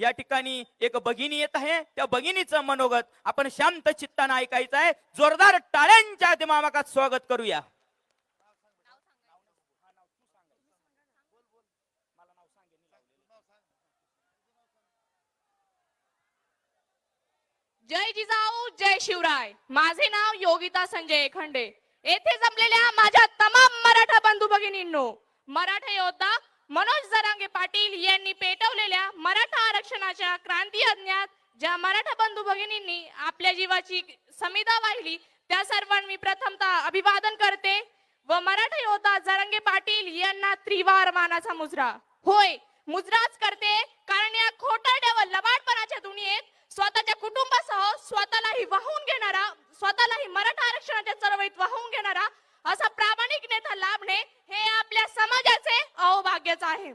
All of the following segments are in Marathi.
या ठिकाणी एक भगिनी येत आहे, त्या भगिनीचं मनोगत आपण शांत चित्तानं ऐकायचं आहे. जोरदार टाळ्यांच्या दिमागात स्वागत करूया. जय जिजाऊ जय शिवराय. माझे नाव योगिता संजय खंडे. येथे जमलेल्या माझ्या तमाम मराठा बंधू भगिनींनो, मराठा योद्धा मनोज जरांगे पाटील यांनी पेटवलेल्या मराठा आरक्षणाच्या क्रांती यज्ञात ज्या मराठा बंधू भगिनींनी आपल्या जीवाची समिधा वाहिली त्या सर्वांना मी प्रथमतः अभिवादन करते व मराठा योद्धा जरांगे पाटील यांना त्रिवार मानाचा मुजरा. होय, मुजराच करते, कारण या खोटारड्या व लबाडपणाच्या दुनियेत स्वतःच्या कुटुंबासह स्वतःलाही वाहून घेणारा, स्वतःलाही मराठा आरक्षणाच्या चळवळीत वाहून घेणारा असा प्रामाणिक नेता लाभणे हे आपल्या समाजाचे अहोभाग्यच आहे.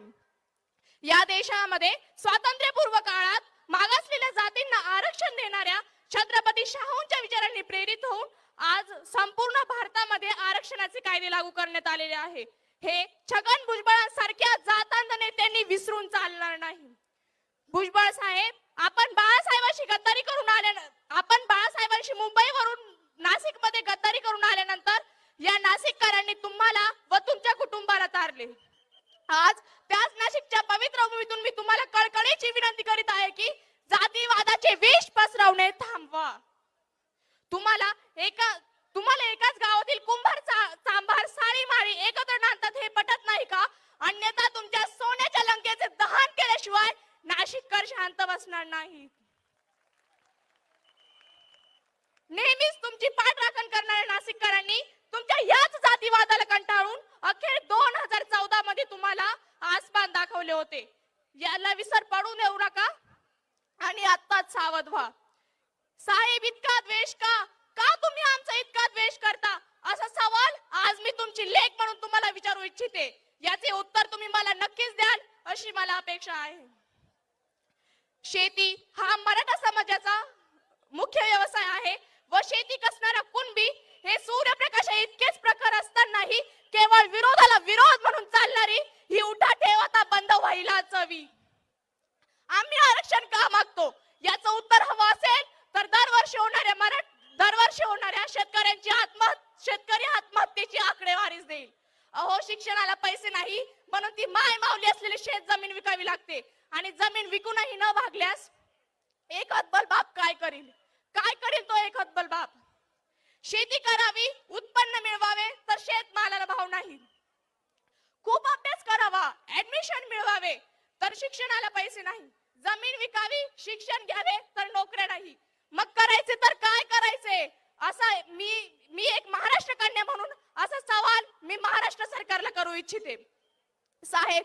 या देशामध्ये स्वातंत्र्यपूर्व काळात मागासलेल्या जातींना आरक्षण देणाऱ्या छत्रपती शाहूंच्या विचारांनी प्रेरित होऊन आज संपूर्ण भारतामध्ये आरक्षणाचे कायदे लागू करण्यात आलेले आहे. हे छगन भुजबळांसारख्या जातांत नेत्यांनी विसरून चालणार नाही. भुजबळ साहेब, आपण बाळासाहेबांशी गद्दारी करून आपण बाळासाहेबांशी मुंबईवरून नाशिक मध्ये गद्दारी करून आल्यानंतर या नाशिककरांनी तुम्हाला व तुमच्या कुटुंबाला तारले. आज त्याच नाशिकच्या पवित्र भूमीतून मी तुम्हाला कळकळीची विनंती करीत आहे की जातीवादाचे विष पसरवणे थांबवा. तुम्हाला एकाच गावातील कुंभार, चांभार, साळी माळी एकत्र नांदतात हे पटत नाही का? अन्यथा तुमच्या सोन्याच्या लंकेचे दहन केल्याशिवाय नाशिककर शांत बसणार नाही. नेहमीच तुमची पाठराखण करणाऱ्या नाशिककरांनी तुमच्या याच जातीवादाला कंटाळून अखेर 2014 मध्ये तुम्हाला आसमान दाखवले होते. याला विसर पडू देऊ नका आणि आत्ताच सावध व्हा. साहेब, इतका द्वेष का? का तुम्ही आमचा इतका द्वेष करता? असा सवाल आज मी तुमची लेक म्हणून तुम्हाला विचारू इच्छिते. याचे उत्तर तुम्ही मला नक्कीच द्याल अशी मला अपेक्षा आहे. शेती हा मराठा समाजाचा मुख्य व्यवसाय आहे व शेती कसणारा कुणबी हे सूर्यप्रकाश इतकेच प्रखर असतानाही केवळ विरोधाला विरोध म्हणून चालणारी ही उठा ठेवता बंद व्हायलाच हवी. आम्ही आरक्षण का मागतो याचं उत्तर हवं असेल तर दरवर्षी होणाऱ्या शेतकरी आत्महत्येची आकडेवारीच देईल. अहो, शिक्षणाला पैसे नाही म्हणून ती माय माऊली असलेली शेत जमीन विकावी लागते आणि जमीन विकूनही न भागल्यास एक हतबल बाप काय करील तो एक हतबल बाप? शेती करावी, उत्पन्न मिळवावे तर शेतमालाला भाव नाही. खूप अभ्यास करावा, ऍडमिशन मिळवावे तर शिक्षणाला पैसे नाही. जमीन विकावी, शिक्षण घ्यावे तर नोकऱ्या नाही. मग करायचे तर काय करायचे? असा मी एक महाराष्ट्र कन्या म्हणून असा सवाल मी महाराष्ट्र सरकारला करू इच्छिते. साहेब,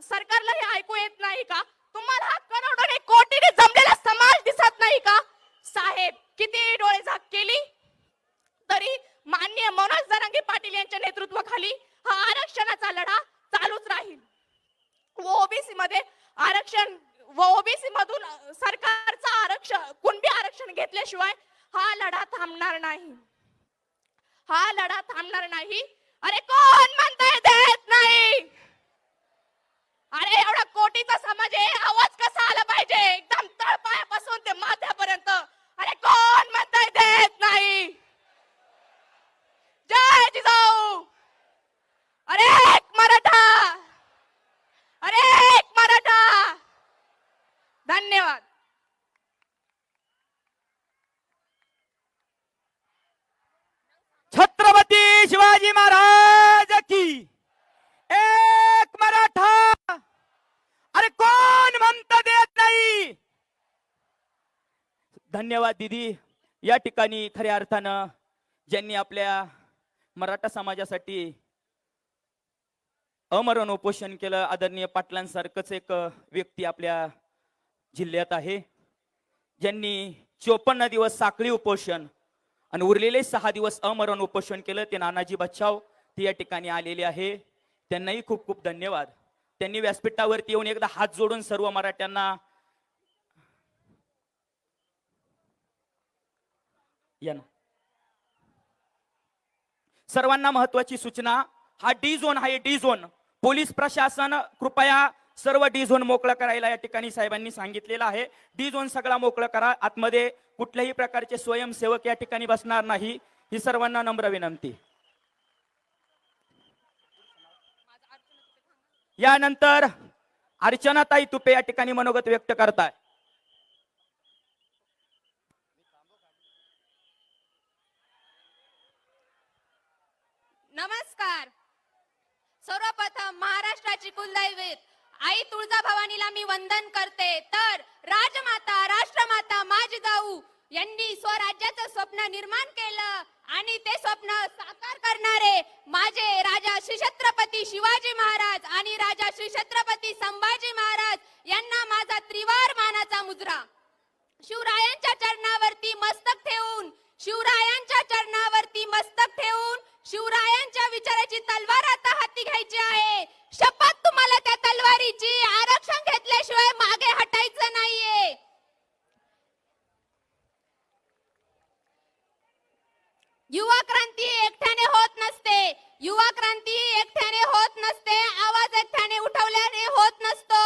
सरकारला हे ऐकू येत नाही का? तुम्हाला हा करोडोने कोटीने जमलेला समाज दिसत नाही का? साहेब, किती डोळे झाक केली तरी माननीय मनोज जरांगे पाटील यांच्या नेतृत्वाखाली हा आरक्षणाचा लढा चालूच राहील. ओबीसी मध्ये आरक्षण व ओबीसी मधून सरकारचा आरक्षण, कुणबी आरक्षण घेतल्याशिवाय हा लढा थांबणार नाही. हा लढा थांबणार नाही. अरे कोण म्हणताय देत नाही? अरे एवढा कोटीचा समाज आहे, आवाज कसा आला पाहिजे एकदम तळपायापासून ते माथ्यापर्यंत. अरे कोण म्हणताय देत नाही? जय जिजाऊ. अरे एक मराठा, अरे एक मराठा. धन्यवाद. छत्रपती शिवाजी महाराज की. एक मराठा. अरे कोण म्हणता देत नाही? धन्यवाद दीदी. या ठिकाणी खऱ्या अर्थानं ज्यांनी आपल्या मराठा समाजासाठी अमरण उपोषण केलं, आदरणीय पाटलांसारखंच एक व्यक्ती आपल्या जिल्ह्यात आहे, ज्यांनी 54 दिवस साखळी उपोषण आणि उरलेले 6 दिवस अमरण उपोषण केलं. ते नानाजी बच्छाव ते या ठिकाणी आलेले आहे. त्यांनाही खूप खूप धन्यवाद. त्यांनी व्यासपीठावरती येऊन एकदा हात जोडून सर्व मराठ्यांना या ना, सर्वांना महत्वाची सूचना, हा डी झोन आहे. डी झोन पोलीस प्रशासन कृपया सर्व डी झोन मोकळा करायला या ठिकाणी साहेबांनी सांगितलेलं आहे. डी झोन सगळा मोकळा करा. आतमध्ये कुठल्याही प्रकारचे स्वयंसेवक या ठिकाणी बसणार नाही, ही सर्वांना नम्र विनंती. यानंतर अर्चनाताई तुपे या ठिकाणी मनोगत व्यक्त करताय. नमस्कार. सर्वप्रथम महाराष्ट्राची कुलदैवत आई तुळजाभवानीला मी वंदन करते. तर राजमाता राष्ट्रमाता माझी जाऊ यांनी स्वराज्याचं स्वप्न निर्माण केलं आणि ते स्वप्न साकार करणारे माझे राजा श्री छत्रपती शिवाजी महाराज आणि राजा श्री छत्रपती संभाजी महाराज यांना माझा त्रिवार मानाचा मुजरा. शिवरायांच्या चरणावरती मस्तक ठेवून, शिवरायांच्या चरणावरती मस्तक ठेवून शिवरायांच्या विचाराची तलवार आता हाती घ्यायची आहे. शपथ तुम्हाला त्या तलवारीची. आरक्षण घेतल्याशिवाय मागे हटायचं नाहीये. युवा क्रांती एकट्याने होत नसते. युवा क्रांती एकट्याने होत नसते. आवाज एकट्याने उठवल्याने होत नसतो.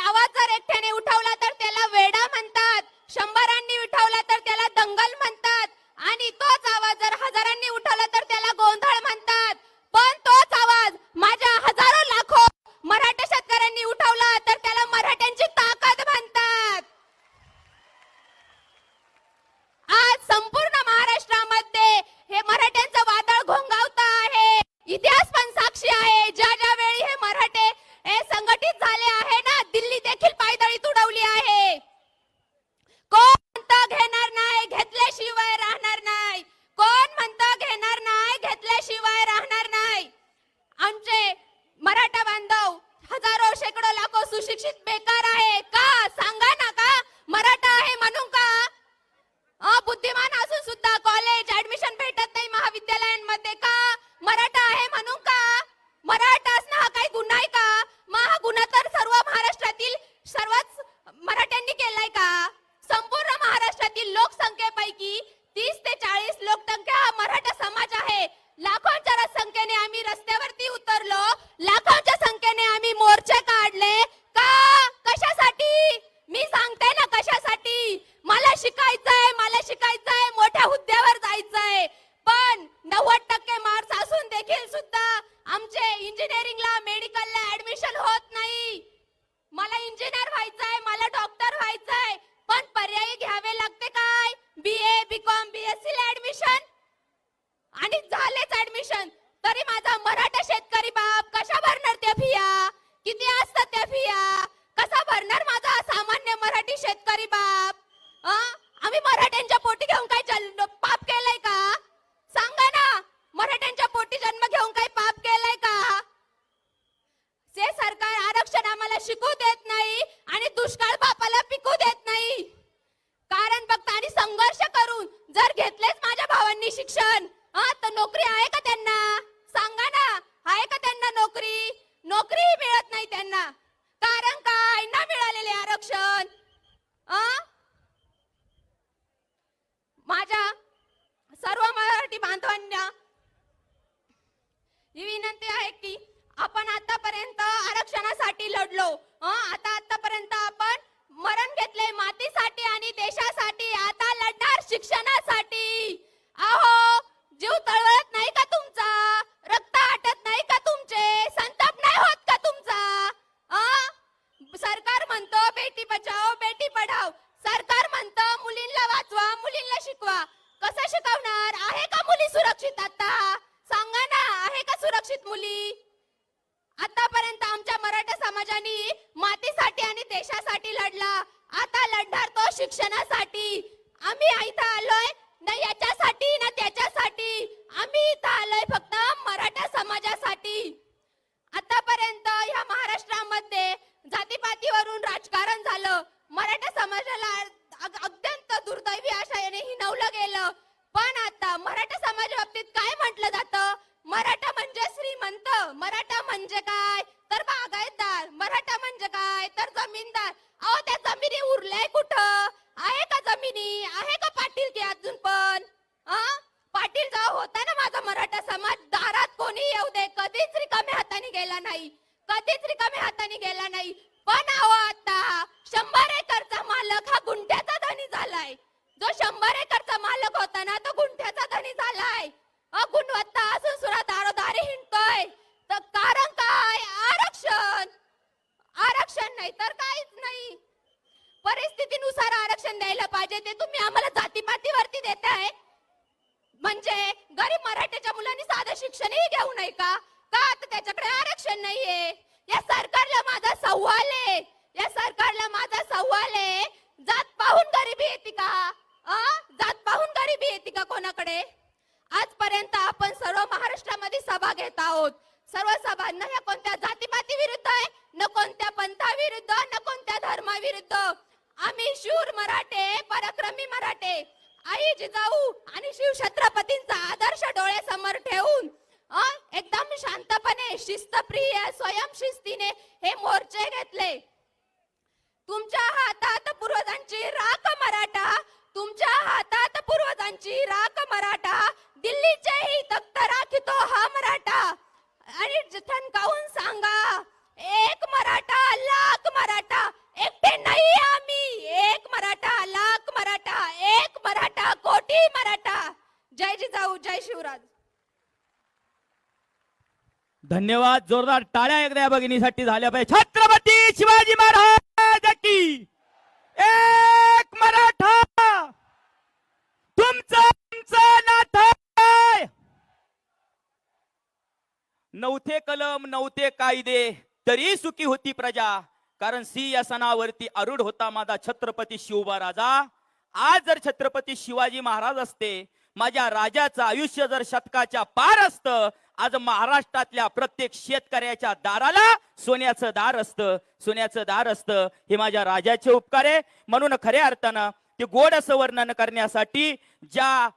आवाज जर एकट्याने उठवला तर त्याला वेडा म्हणतात, 100 उठवला तर त्याला दंगल म्हणतात आणि तोच आवाज जर हजारांनी उठवला तर त्याला गोंधळ म्हणतात. पण तोच आवाज माझ्या हजारो लाखो मराठा शेतकऱ्यांनी उठवला तर त्याला मराठ्यांची ताकद म्हणतात. आज संपूर्ण महाराष्ट्रामध्ये हे मराठ्यांचं वादळ घोंगावत आहे. इतिहास पण साक्षी आहे. ज्या ज्या वेळी हे मराठे हे संघटित झाले आहे ना, दिल्ली देखील पायदळी तुडवली आहे. कोण म्हणतं घेणार नाही, घेतल्याशिवाय राहणार नाही. कोण म्हणतं घेणार नाही, घेतल्याशिवाय राहणार नाही. आमचे मराठा बांधव हजारो शेकडो लाखो सुशिक्षित बेकार आहे का? सांगा ना. का मराठा आहे म्हणून का? बुद्धिमान असून सुद्धा कॉलेज ऍडमिशन भेटत नाही महाविद्यालयांमध्ये का? मराठा आहे म्हणून का? मराठा असणं हा काही गुन्हा आहे का? मग हा गुन्हा तर सर्व महाराष्ट्रातील सर्वच मराठ्यांनी केलाय का? संपूर्ण महाराष्ट्रातील लोकसंख्येपैकी 30 ते 40 लोकसंख्या हा मराठा समाज आहे. लाखोंच्या संख्येने आम्ही रस्त्यावरती उतरलो, लाखोंच्या संख्येने आम्ही मोर्चे काढले का? कशासाठी? मी सांगते ना कशासाठी. मला शिकायचंय, मला शिकायचंय, मोठ्या हुद्द्यावर जायचंय. पण 90% मार्क्स असून देखील सुद्धा आमचे इंजिनिअरिंगला मेडिकलला ऍडमिशन होत नाही. मला इंजिनियर व्हायचंय, मला डॉक्टर व्हायचंय, पण पर्यायी घ्यावे लागते काय? BA, BCom, BSc ला ऍडमिशन आणि झालेच ऍडमिशन. तरी माझा मराठा शेतकरी बाप कशा भरणार त्या फिया? किती असतात त्या फिया? कसा भरणार माझा सामान्य मराठी शेतकरी बाप? आम्ही मराठ्यांच्या पोटी घेऊन काय पाप केलंय का? सांगा ना. मराठ्यांच्या पोटी जन्म घेऊन काही पाप केलंय का? जे सरकार आरक्षण आम्हाला शिकू देत नाही आणि दुष्काळ बापाला पिकू देत नाही. कारण बघता आणि संघर्ष करून जर घेतलेच माझ्या भावांनी शिक्षण, तर नोकरी आहे का त्यांना? सांगा ना. आहे का त्यांना नोकरी? नोकरीही मिळत नाही त्यांना. कारण काय? न मिळालेले आरक्षण. माझ्या सर्व मराठी बांधवांना ही विनंती आहे की आपण आतापर्यंत आरक्षणासाठी लढलो. आतापर्यंत आपण मरण घेतले मातीसाठी आणि देशासाठी. आता लढणार शिक्षणासाठी. अहो, जीव तळवळत नाही का तुमचा? रक्त आटत नाही का तुमचे? संताप नाही होत का तुमचा? सरकार म्हणतो बेटी बचाओ बेटी पढाओ. सरकार म्हणतं मुलींना वाचवा, मुलींना शिकवा. कसं शिकवणार? आहे का मुली सुरक्षित आता? सांगा ना. आहे का सुरक्षित मुली? आतापर्यंत आमच्या मराठा समाजाने मातीसाठी आणि देशासाठी लढला. आता लढणार तो शिक्षणासाठी. आम्ही इथं आलोय ना याच्यासाठी ना त्याच्यासाठी. आम्ही इथं आलोय फक्त मराठा समाजासाठी. आतापर्यंत या महाराष्ट्रामध्ये जातीपातीवरून राजकारण झालं. मराठा समाजाला अत्यंत दुर्दैवी आशयाने हिणवलं गेलं. पण आता मराठा समाजा बाबतीत काय म्हटलं जातं? मराठा म्हणजे श्रीमंत. मराठा म्हणजे काय? तर बागायतदार. मराठा म्हणजे काय? तर जमीनदार. अहो, त्या जमिनी उरल्याय कुठं? आहे का जमिनी? आहे का पाटील की अजून पण? पाटील जाऊ होता ना माझा मराठा समाज. दारात कोणी येऊ दे, कधीच रिकाम्या हाताने गेला नाही. कधीच रिकाम्या हाताने गेला नाही. पण अहो आता 100 एकरचा मालक हा गुंठ्याचा धनी झालाय. जो 100 एकरचा मालक होता ना तो गुंठ्याचा धनी झालाय. गुणवत्ता असून सुद्धा दारोदारी हिंडतोय. तर कारण काय? आरक्षण. आरक्षण नाही तर काहीच नाही. परिस्थितीनुसार आरक्षण द्यायला पाहिजे. ते तुम्ही आम्हाला जातीपातीवरती देताय. म्हणजे गरीब मराठ्याच्या मुलांनी साधं शिक्षणही घेऊ नये का? का आता त्याच्याकडे आरक्षण नाहीये? या सरकारला माझा सवाल आहे. या सरकारला माझा सवाल आहे. जात पाहून गरिबी येते का? जात पाहून गरिबी येते का कोणाकडे? आजपर्यंत आपण सर्व महाराष्ट्रामध्ये सभा घेत आहोत. सर्व सभा न ह्या कोणत्या जातीपाती विरुद्ध आहे, न कोणत्या पंथाविरुद्ध, न कोणत्या धर्माविरुद्ध. आम्ही शूर मराठे, पराक्रमी मराठे, आई जिजाऊ आणि शिवछत्रपतींचा आदर्श डोळ्यासमोर ठेवून एकदम शांतपणे, शिस्तप्रिय, स्वयंशिस्तीने हे मोर्चे घेतले. तुमच्या हातात पूर्वजांची राख मराठा, तुमच्या हातात पूर्वजांची राख मराठा, दिल्लीचेही तख्त राखितो हा मराठा. आणि ठणकावून सांगा, एक मराठा लाख मराठा. एकटे नाही आम्ही. एक मराठा लाख मराठा, एक मराठा कोटी मराठा. जय जिजाऊ, जय शिवराज. धन्यवाद. जोरदार टाळ्या एकदा या भगिनीसाठी झाल्या पाहिजे. छत्रपती शिवाजी महाराज की. एक मराठा तुमचं नाथ. नव्हते कलम, नव्हते कायदे, तरी सुखी होती प्रजा. कारण सिंहासनावरती आरूढ होता माझा छत्रपती शिवबा राजा. आज जर छत्रपती शिवाजी महाराज असते, माझ्या राजाचं आयुष्य जर शतकाच्या पार असतं, आज महाराष्ट्रातल्या प्रत्येक शेतकऱ्याच्या दाराला सोन्याचं दार असतं. सोन्याचं दार असतं. हे माझ्या राजाचे उपकार आहे. म्हणून खऱ्या अर्थानं ते गोड असं वर्णन करण्यासाठी ज्या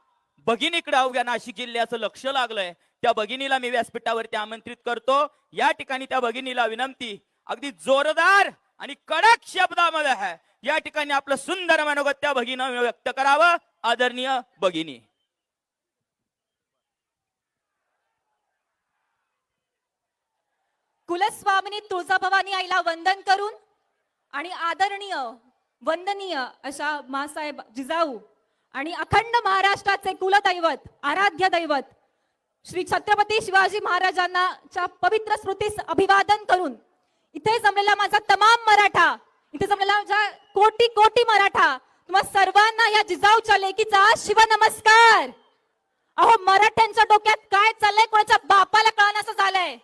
भगिनीकडे अवघ्या नाशिक जिल्ह्याचं लक्ष लागलंय, त्या भगिनीला मी व्यासपीठावरती आमंत्रित करतो. या ठिकाणी त्या भगिनीला विनंती, अगदी जोरदार आणि कडक शब्दामध्ये आहे, या ठिकाणी आपलं सुंदर मनोगत त्या भगिनीनं व्यक्त करावं. आदरणीय भगिनी. कुलस्वामिनी तुळजाभवानी आईला वंदन करून आणि आदरणीय वंदनीय अशा मासाहेब जिजाऊ आणि अखंड महाराष्ट्राचे कुलदैवत, आराध्य दैवत श्री छत्रपती शिवाजी महाराजांच्या पवित्र स्मृतीस अभिवादन करून इथे जमलेला माझा तमाम मराठा, इथे जमलेला माझा कोटी कोटी मराठा, तुम्हा सर्वांना या जिजाऊच्या लेकीचा शिवनमस्कार. अहो, मराठ्यांच्या डोक्यात काय चाललंय कोणाच्या बापाला कळण्याचं झालंय.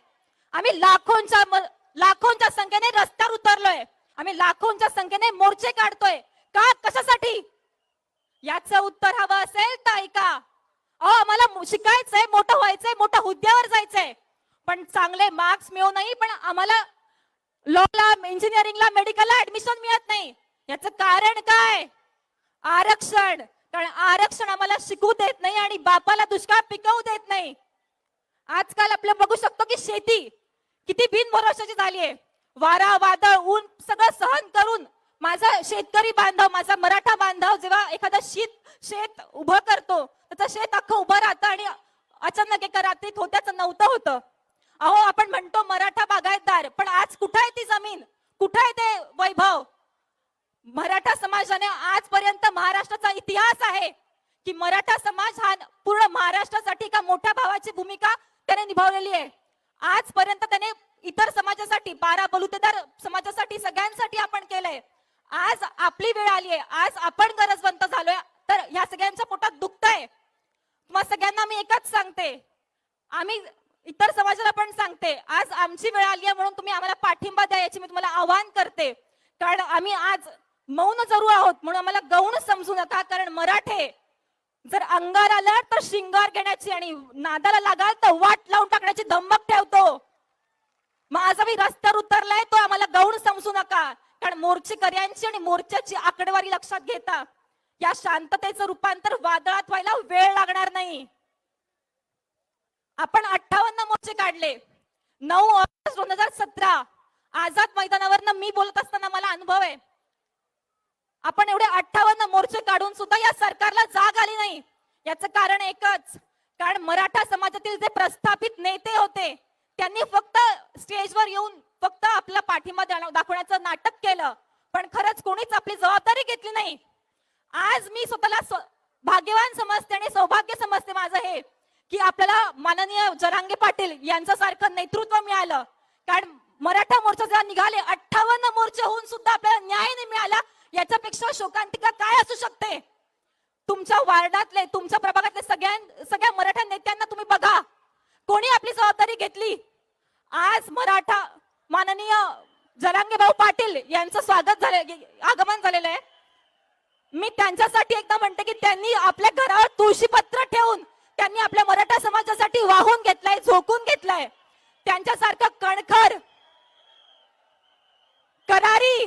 आम्ही लाखोंच्या संख्येने रस्त्यावर उतरलोय. आम्ही लाखोंच्या संख्येने मोर्चे काढतोय. का? कशासाठी? याचं उत्तर हवं असेल तर ऐका. अहो, आम्हाला शिकायचंय, मोठं व्हायचंय, मोठ्या हुद्द्यावर जायचंय, पण चांगले मार्क्स मिळूनही पण आम्हाला लॉला, इंजिनिअरिंगला, मेडिकलला ऍडमिशन मिळत नाही. याचं कारण काय? आरक्षण. कारण आरक्षण आम्हाला शिकू देत नाही आणि बापाला दुष्काळ पिकवू देत नाही. आजकाल आपलं बघू शकतो की शेती किती बिनभरोशाची झालीये. वारा, वादळ, ऊन सगळं सहन करून माझा शेतकरी बांधव, माझा मराठा बांधव जेव्हा एखादा शेत उभं करतो, त्याचं शेत अख्खं उभं राहतं आणि अचानक एका रात्रीत होत्याचं नव्हतं होतं. अहो, आपण म्हणतो मराठा बागायतदार, पण आज कुठं आहे ती जमीन? कुठं आहे ते वैभव? मराठा समाजाने आजपर्यंत महाराष्ट्राचा इतिहास आहे की मराठा समाज हा पूर्ण महाराष्ट्रासाठी का मोठ्या भावाची भूमिका त्याने निभावलेली आहे. आजपर्यंत त्याने इतर समाजासाठी, पारा बलुतेदार समाजासाठी, सगळ्यांसाठी आपण केलंय. आज आपली वेळ आली आहे. आज आपण गरजवंत झालोय, तर ह्या सगळ्यांच्या पोटात दुखतंय. तुम्हा सगळ्यांना मी एकच सांगते, आम्ही इतर समाजाला पण सांगते, आज आमची वेळ आली आहे म्हणून तुम्ही आम्हाला पाठिंबा द्या, याची मी तुम्हाला आवाहन करते. कारण आम्ही आज मौन जरूर आहोत म्हणून आम्हाला गौण समजू नका. कारण मराठे जर अंगार आलं तर शिंगार घेण्याची आणि नादाला लागाल तर वाट लावून टाकण्याची धमक ठेवतो. माझा मी रस्त्यावर उतरलाय तो आम्हाला गौण समजू नका. कारण मोर्चेकऱ्यांची आणि मोर्चाची आकडेवारी लक्षात घेता या शांततेचं रूपांतर वादळात व्हायला वेळ लागणार नाही. आपण 58 मोर्चे काढले. 9 ऑगस्ट 2017 आझाद मैदानावर मी बोलत असताना मला अनुभव आहे. आपण एवढे 58 मोर्चे काढून सुद्धा या सरकारला जाग आली नाही. याचं कारण एकच, कारण मराठा समाजातील जे प्रस्थापित नेते होते त्यांनी फक्त स्टेजवर येऊन फक्त आपला पाठिंबा दाखवण्याचं नाटक केलं, पण खरंच कोणीच आपली जबाबदारी घेतली नाही. आज मी स्वतःला भाग्यवान समजते आणि सौभाग्य समजते माझं हे, की आपल्याला माननीय जरांगे पाटील यांचं सारखं नेतृत्व मिळालं. कारण मराठा मोर्चा जेव्हा निघाले 58 मोर्चे होऊन सुद्धा आपल्याला न्याय नाही मिळाला, याच्यापेक्षा शोकांतिका काय असू शकते? तुमच्या वार्डातले, तुमच्या प्रभागातले सगळ्या मराठा नेत्यांना तुम्ही बघा, कोणी आपली जबाबदारी घेतली? आज मराठा माननीय जरांगे भाऊ पाटील यांचं स्वागत आगमन झालेलं आहे. मी त्यांच्यासाठी एकदा म्हणते की त्यांनी आपल्या घरावर तुळशीपत्र ठेवून त्यांनी आपल्या मराठा समाजासाठी वाहून घेतलाय, झोकून घेतलाय. त्यांच्यासारखं कणखर करारी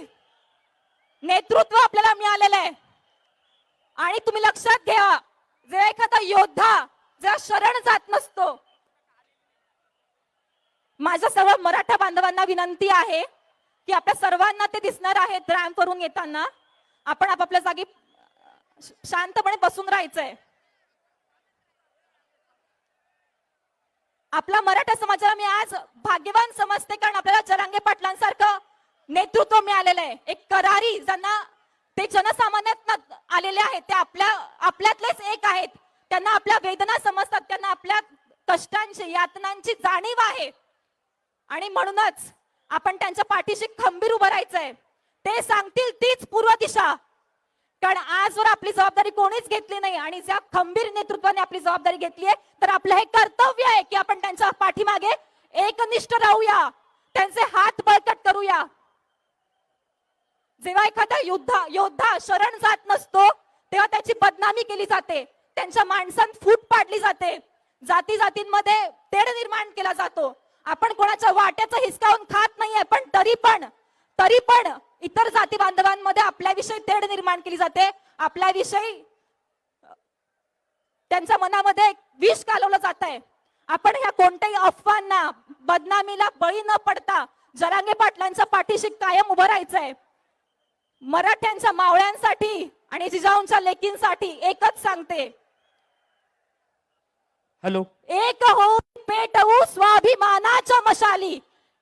नेतृत्व आपल्याला मिळालेलं आहे. आणि तुम्ही लक्षात घ्या, जेव्हा एखादा योद्धा जेव्हा शरण जात नसतो, माझ्या सर्व मराठा बांधवांना विनंती आहे की आपल्या सर्वांना ते दिसणार आहेत रॅम्प वरून येताना, आपण आपापल्या जागी शांतपणे बसून राहायचंय. आपला मराठा समाजाला मी आज भाग्यवान समजते, कारण आपल्याला जरांगे पाटलांसारखं नेतृत्व मिळालेलं आहे. एक करारी, ज्यांना ते जनसामान्यात आलेले आहेत, ते आपल्यातलेच एक आहेत. त्यांना आपल्या वेदना समजतात, त्यांना आपल्या कष्टांची, यातनांची जाणीव आहे. आणि म्हणूनच आपण त्यांच्या पाठीशी खंबीर उभं राहायचंय. ते सांगतील तीच पूर्व दिशा. कारण आजवर आपली जबाबदारी कोणीच घेतली नाही, आणि ज्या खंबीर नेतृत्वाने आपली जबाबदारी घेतली आहे, तर आपलं हे कर्तव्य आहे की आपण त्यांच्या पाठीमागे एकनिष्ठ राहूया, त्यांचे हात बळकट करूया. जेव्हा एखादा योद्धा शरण जात नसतो, तेव्हा त्याची बदनामी केली जाते, त्यांच्या माणसांत फूट पाडली जाते, जाती जातींमध्ये तेढ निर्माण केला जातो. आपण कोणाच्या वाट्याचं हिसकावून खात नाहीये, पण तरी पण इतर जाती बांधवांमध्ये आपल्याविषयी तेढ निर्माण केली जाते, आपल्याविषयी त्यांच्या मनामध्ये विष कालवलं जात आहे. आपण ह्या कोणत्याही अफवांना, बदनामीला बळी न पडता जरांगे पाटलांच्या पाठीशी कायम उभं राहायचंय. मराठ्यांच्या मावळ्यांसाठी आणि जिजाऊंच्या लेकींसाठी एकच सांगते, हॅलो, एक होऊन पेटवू स्वाभिमानाच्या मशाली,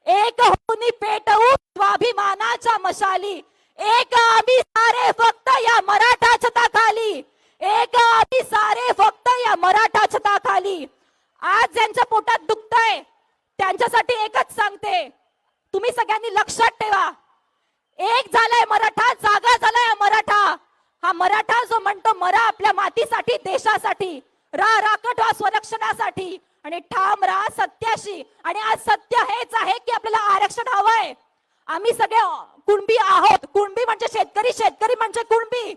एक होऊन पेटवू स्वाभिमानाच्या मशाली, एक आम्ही सारे फक्त या मराठा छताखाली, एक आम्ही सारे फक्त या मराठा छताखाली. आज ज्यांच्या पोटात दुखतंय त्यांच्यासाठी एकच सांगते, तुम्ही सगळ्यांनी लक्षात ठेवा, एक झालाय मराठा, जागा झालाय मराठा. हा मराठा जो म्हणतो मरा आपल्या मातीसाठी, देशासाठी, राखट व्हा स्वरक्षणासाठी, आणि ठाम राहा सत्याशी. आणि आज सत्य हेच आहे की आपल्याला आरक्षण हवंय. आम्ही सगळे कुणबी आहोत. कुणबी म्हणजे शेतकरी, शेतकरी म्हणजे कुणबी,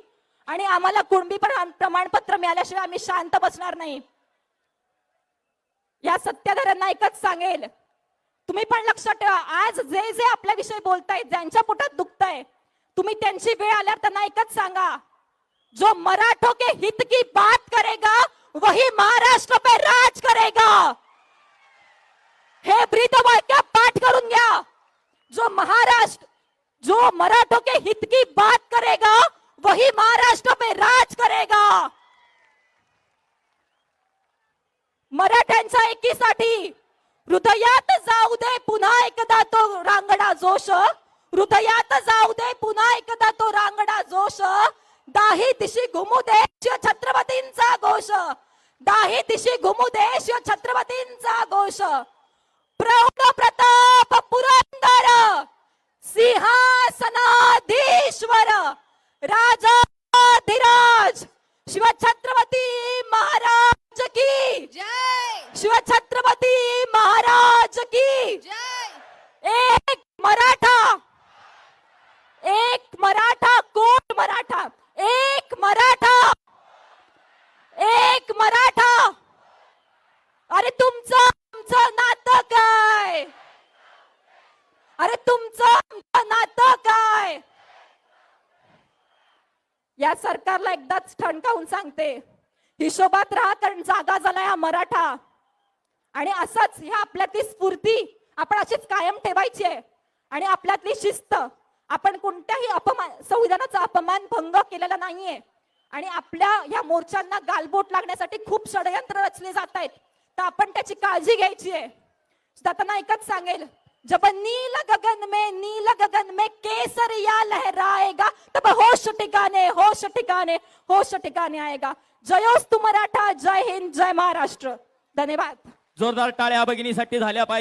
आणि आम्हाला कुणबी प्रमाणपत्र मिळाल्याशिवाय आम्ही शांत बसणार नाही. या सत्याधाऱ्यांना एकच सांगेल, तुम्ही पण लक्षात ठेवा, आज जे आपल्याविषयी बोलतायत, ज्यांच्या पोटात दुखतंय, तुम्ही त्यांची वेळ आल्यावर त्यांना एकच सांगा, जो मराठों के हित की बात करेगा वही महाराष्ट्र पे राज करेगा. हे ब्रीदवाक्य पाठ करून घ्या. जो मराठों के हित की बात करेगा वही महाराष्ट्र पे राज करेगा. मराठ्यांच्या एकीसाठी हृदयात जाऊ दे पुन्हा एकदा तो रांगडा जोश, हृदयात जाऊ दे पुन्हा एकदा तो रांगडा जोश. दाही दिशी घुमू दे शिव छत्रपतींचा घोष, दाही दिशी घुमू दे शिव छत्रपतींचा घोष. प्रौढ प्रताप पुरंदर सिंहासनाधीश्वर राजाधिराज शिव छत्रपती महाराज की जय, शिव छत्रपती महाराज की जय. एक मराठा कोण मराठा, एक मराठा. अरे तुमचं नातं काय? अरे तुमचं नातं काय? या सरकारला एकदाच ठणकावून सांगते, हिशोबात राहा, कारण जागा झालाय हा मराठा. आणि असंच ह्या आपल्यातली स्फूर्ती आपण अशीच कायम ठेवायची आहे. आणि आपल्यातली शिस्त, आपण कोणत्याही संविधानाचा अपमान भंग केलेला नाहीये. आणि आपल्या या मोर्चांना गालबोट लागण्यासाठी खूप षडयंत्र रचले जात आहेत, तर आपण त्याची काळजी घ्यायची आहे. जाताना एकच सांगेल, जब नील गगन में केसरिया लहराएगा, तब होश ठिकाने आएगा. जयोस्तु मराठा, जय हिंद, जय महाराष्ट्र. धन्यवाद. जोरदार टाळ्या भगिनीसाठी झाल्या पाहिजे.